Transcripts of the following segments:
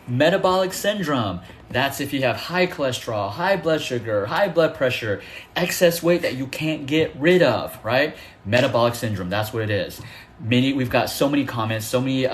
Metabolic syndrome. That's if you have high cholesterol, high blood sugar, high blood pressure, excess weight that you can't get rid of, right? Metabolic syndrome, that's what it is. We've got so many comments, so many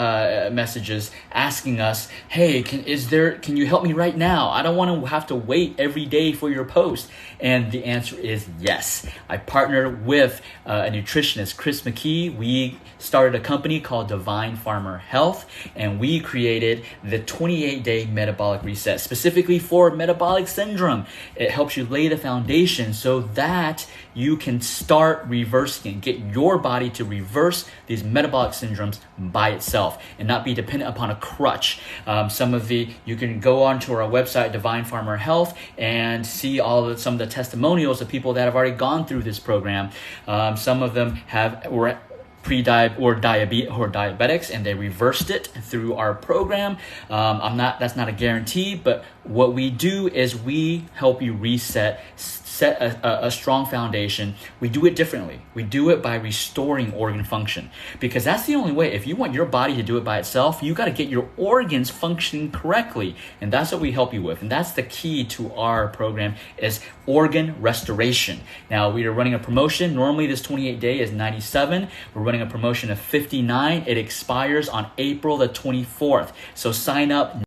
messages asking us, hey, can you help me right now? I don't want to have to wait every day for your post. And the answer is yes. I partnered with a nutritionist, Chris McKee. We started a company called Divine Farmer Health, and we created the 28-day metabolic reset specifically for metabolic syndrome. It helps you lay the foundation so that you can start reversing and get your body to reverse these metabolic syndromes by itself and not be dependent upon a crutch. You can go onto our website, Divine Farmer Health, and see some of the testimonials of people that have already gone through this program. Some of them were diabetics, and they reversed it through our program. That's not a guarantee, but what we do is we help you set a strong foundation. We do it differently. We do it by restoring organ function, because that's the only way. If you want your body to do it by itself, you got to get your organs functioning correctly, and that's what we help you with. And that's the key to our program, is organ restoration. Now, we are running a promotion. Normally this 28-day is $97. We're running a promotion of $59. It expires on April the 24th. So sign up